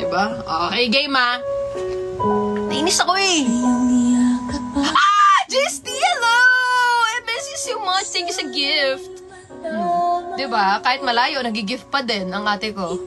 Diba? Okay, game ah. Nainis ako eh. Just hello! I miss you so much. Thank you sa gift. Diba? Kahit malayo, nag-gift pa din ang ate ko.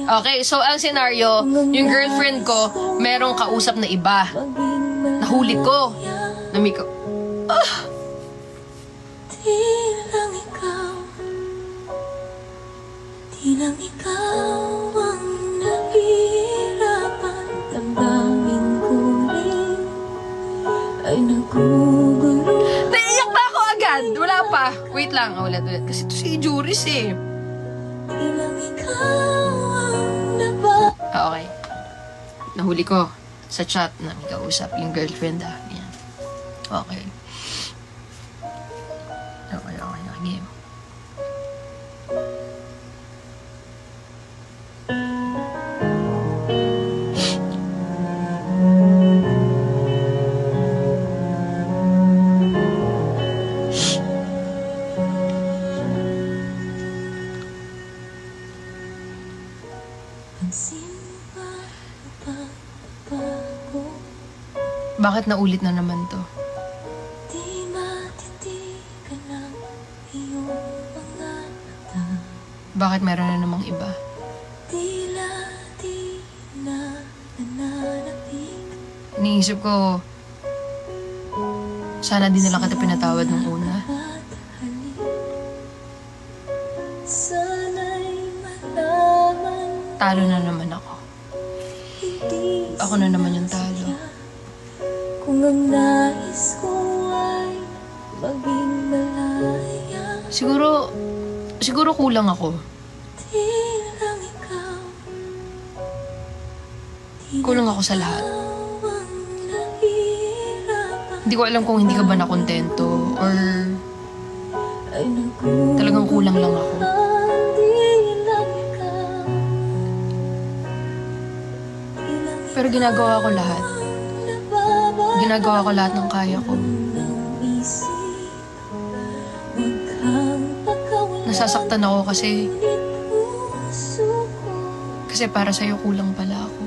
Okay, so ang scenario, yung girlfriend ko, merong kausap na iba. Nahuli ko. Nami ko. Di lang ikaw ang nahihirapan. Damdamin ko rin ay nagugulo. Naiiyak na ako agad. Wala pa. Wait lang. Ulit. Kasi ito si Juris eh. Di lang ikaw ang Okay. Nahuli ko sa chat na may kausap yung girlfriend ah. Yan. Okay. Okay. Game. Bakit naulit na naman to? Di matitigan ang iyong mga mata. Bakit meron na namang iba? Tila di na nananapit. Iniisip ko, sana din nila kita pinatawad ng una. Talo na naman ako. Ako na naman yung talo. Kung ang nais ko ay maging malaya. Siguro kulang ako. Tilang ikaw. Kulang ako sa lahat. Hindi ko alam kung hindi ka ba nakontento or talagang kulang lang ako. Pero ginagawa ko lahat. Ginagawa ko lahat ng kaya ko. Nasasaktan ako kasi para sa'yo kulang pala ako.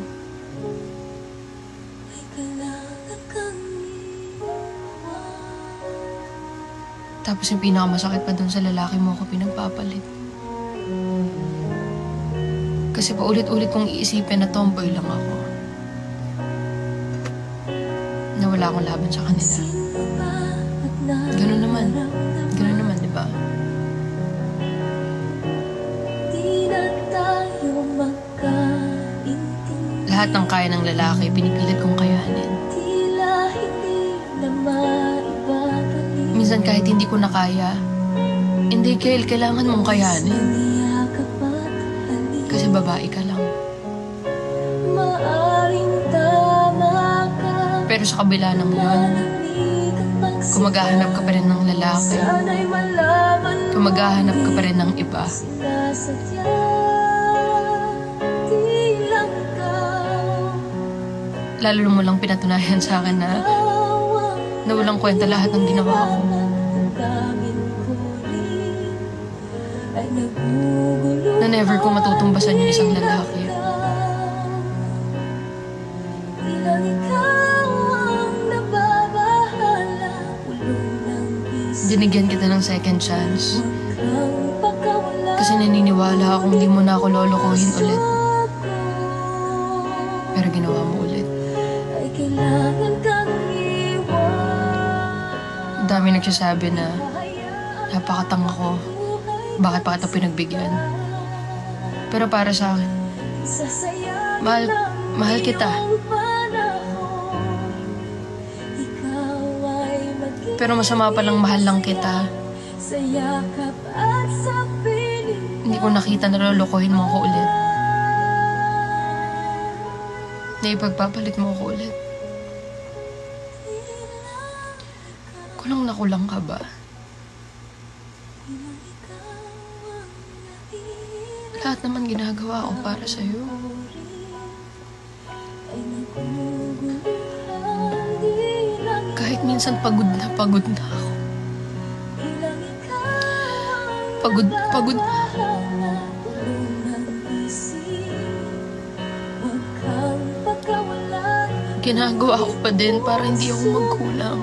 Tapos yung pinakamasakit pa dun sa lalaki mo ako pinagpapalit. Kasi paulit-ulit kong iisipin na tomboy lang ako. Na wala akong laban sa kanila. Ganun naman, di ba? Lahat ng kaya ng lalaki, pinipilit kong kayanin. Minsan kahit hindi ko na kaya, hindi, Kel, kailangan mong kayanin. Kasi babae ka lang. Pero sa kabila ng yun, kung maghahanap ka pa rin ng lalaki, kung maghahanap ka pa rin ng iba, lalo mo lang pinatunayan sa akin na walang kwenta lahat ng ginawa ko. Na never ko matutumbasan yung isang lalaki. Dinigyan kita ng second chance. Kasi naniniwala akong hindi mo na ako lolokohin ulit. Pero ginawa mo ulit. Ang dami nagsasabi na napakatanga ko. Bakit pa kita pinagbigyan? Pero para sa akin, mahal kita. Pero masama palang mahal lang kita. Hindi ko nakita na lolokohin mo ako ulit. Na ipagpapalit mo ako ulit. Kulang na kulang ka ba? Lahat naman ginagawa ko para sa'yo. Kahit minsan pagod na ako. Pagod na. ginagawa ko pa din para hindi ako magkulang.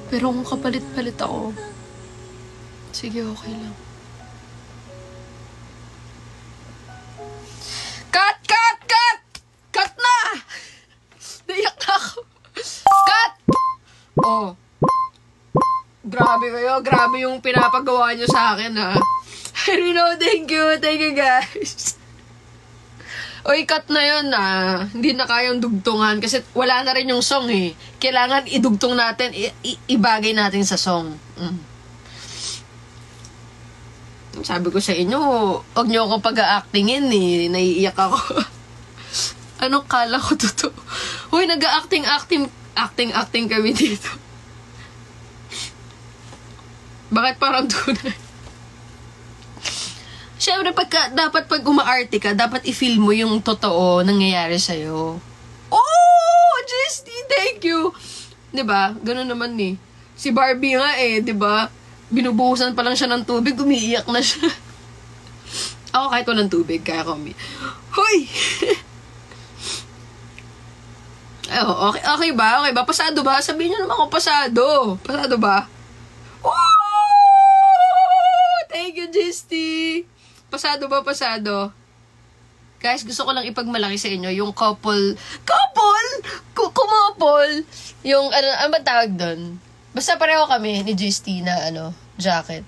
Pero kung kapalit-palit ako, sige, okay lang. Cut! Cut! Cut! Cut na! Naiyak na ako. Cut! Oh. Grabe kayo. Grabe yung pinapagawa nyo sa akin, ha? Rino, thank you. Thank you, guys. Oy, cut na yun, hindi na kayang dugtungan kasi wala na rin yung song, eh. Kailangan idugtong natin, ibagay natin sa song. Sabi ko sa inyo, huwag nyo ako pag-a-actingin, eh. Naiiyak ako. Anong kala ko totoo? Uy, nag-a-acting kami dito. Bakit parang tunay? Siyempre, dapat pag umaarte ka, dapat i-feel mo yung totoo nangyayari sa'yo. Oh! Justy, thank you! Diba? Ganun naman eh. Si Barbie nga eh, diba? Binubuhusan pa lang siya ng tubig, umiiyak na siya. Ako kahit walang tubig, kaya ko Hoy! Oh, okay ba? Okay ba? Pasado ba? Sabihin niyo naman kung pasado. Pasado ba? Oh! Thank you, Justy! Pasado ba? Pasado? Guys, gusto ko lang ipagmalaki sa inyo yung couple? Kumopol! Yung, ano ba tawag doon? Basta pareho kami ni Justy na, jacket.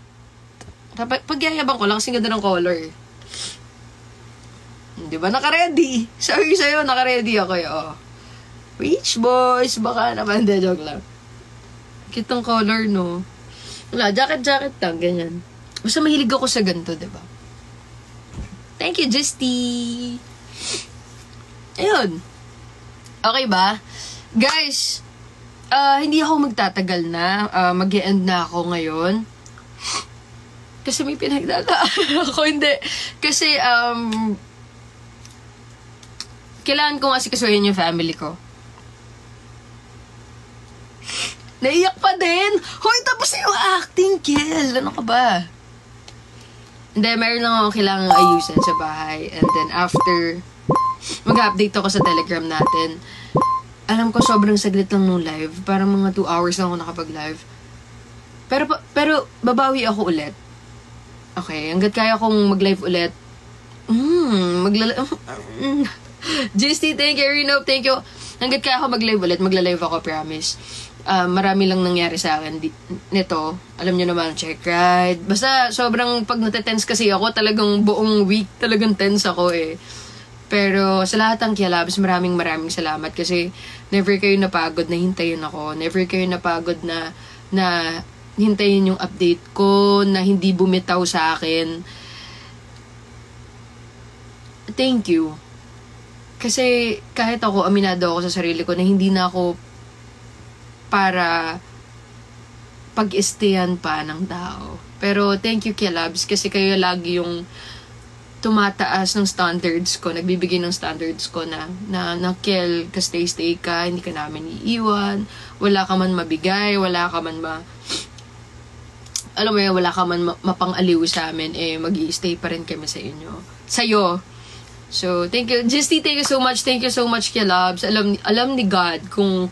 Pagyayabang ko lang kasi ganda ng color. Di ba? Naka-ready. Sabi ko sa'yo, naka-ready ako eh. Oh. Rich boys, baka naman. De, joke lang. Kitong color, no? Wala, jacket lang, ganyan. Basta mahilig ako sa ganito, di ba? Thank you, Justy. Ayun. Okay ba? Guys, hindi ako magtatagal na. Mag-e-end na ako ngayon. Kasi may pinagdadaan ako. Hindi. Kasi, kailangan ko kasi kasuhin yung family ko. Naiyak pa din. Hoy, tapos na yung acting, Kel. Ano ka ba? Hindi, meron lang ako kailangang ayusin sa bahay. And then after, mag-update ako sa Telegram natin. Alam ko sobrang saglit lang nung live. Parang mga 2 hours lang ako nakapag-live. Pero babawi ako ulit. Okay, hanggat kaya kong mag-live ulit. JST, thank you. Reno, thank you. Hanggat kaya ako mag-live ulit, magla-live ako, promise. Marami lang nangyari sa akin nito. Alam nyo naman, check ride. Basta sobrang pag natetense kasi ako, talagang buong week talagang tense ako eh. Pero sa lahat ng kialabs, maraming salamat kasi never kayo napagod na hintayin ako. Never kayo napagod na hintayin yung update ko, na hindi bumitaw sa akin. Thank you. Kasi kahit ako, aminado ako sa sarili ko na hindi na ako para pag-istayan pa ng tao. Pero thank you, Kialabs, kasi kayo lagi yung tumataas ng standards ko, nagbibigay ng standards ko na Kel, stay ka, hindi ka namin iiwan, wala ka man mabigay, wala ka man alam mo yun, wala ka man mapang-aliw sa amin, mag-i-stay pa rin kami sa inyo. Sa'yo. So, thank you. Justy, thank you so much. Thank you so much, Kialabs. Alam ni God kung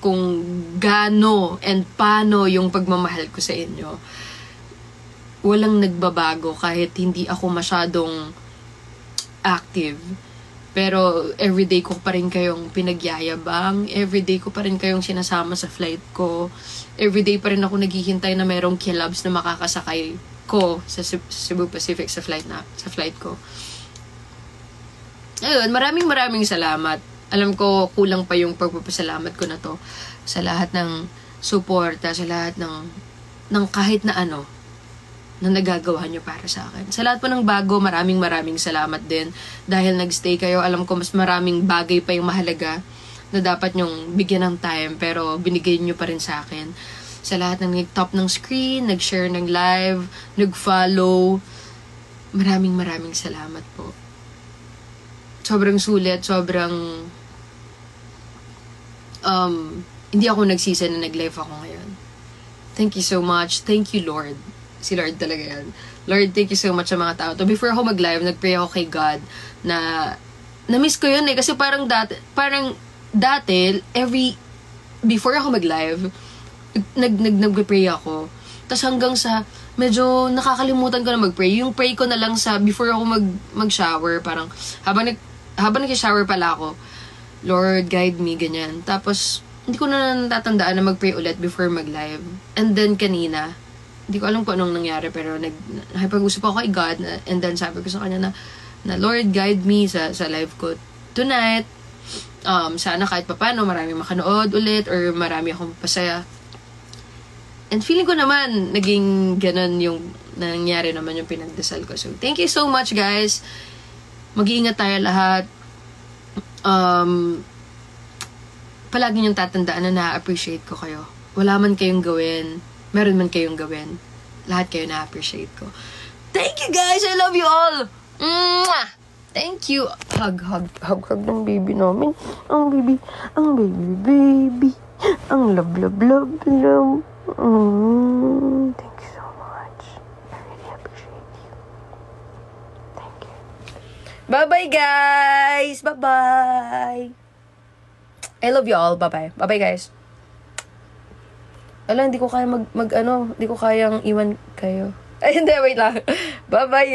gaano and paano yung pagmamahal ko sa inyo. Walang nagbabago kahit hindi ako masyadong active. Pero everyday ko pa rin kayong pinagyayabang. Everyday ko pa rin kayong sinasama sa flight ko. Everyday pa rin ako naghihintay na merong Kialabs na makakasakay ko sa Cebu Pacific sa flight ko. Ayun, maraming salamat. Alam ko, kulang pa yung pagpapasalamat ko na to sa lahat ng suporta, sa lahat ng kahit na ano na nagagawa nyo para sa akin. Sa lahat po ng bago, maraming salamat din. Dahil nagstay kayo, alam ko mas maraming bagay pa yung mahalaga na dapat nyong bigyan ng time, pero binigay nyo pa rin sa akin. Sa lahat ng nag-top ng screen, nag-share ng live, nag-follow, maraming salamat po. Sobrang sulit, sobrang hindi ako nagsisi na nag-live ako ngayon. Thank you so much. Thank you, Lord. Si Lord talaga yan. Lord, thank you so much sa mga tao to. Before ako mag-live, nag-pray ako kay God na na-miss ko yun eh. Kasi parang dati, before ako mag-live, nag-pray ako. Tapos hanggang sa, medyo nakakalimutan ko na mag-pray. Yung pray ko na lang before ako mag-shower, parang, habang nag-shower pala ako, Lord, guide me, ganyan. Tapos, hindi ko na natatandaan na mag-pray ulit before mag-live. And then, kanina, hindi ko alam kung anong nangyari, pero nakipag-usap ako kay God, and then sabi ko sa kanya na Lord, guide me sa live ko tonight. Sana kahit papano, marami makanood ulit, or marami akong pasaya. And feeling ko naman, naging ganun yung nangyari naman yung pinagdasal ko. So, thank you so much, guys. Mag-iingat tayo lahat. Palagi niyong tatandaan na na-appreciate ko kayo. Wala man kayong gawin, meron man kayong gawin, lahat kayo na-appreciate ko. Thank you guys! I love you all! Mwah! Thank you! Hug ng baby namin. Ang baby. Ang love. Thank you so much. I really appreciate you. Thank you. Bye-bye, guys! Bye-bye! I love you all. Bye-bye. Bye-bye, guys. Hindi ko kaya hindi ko kayang iwan kayo. Ay, hindi, wait lang. Bye-bye,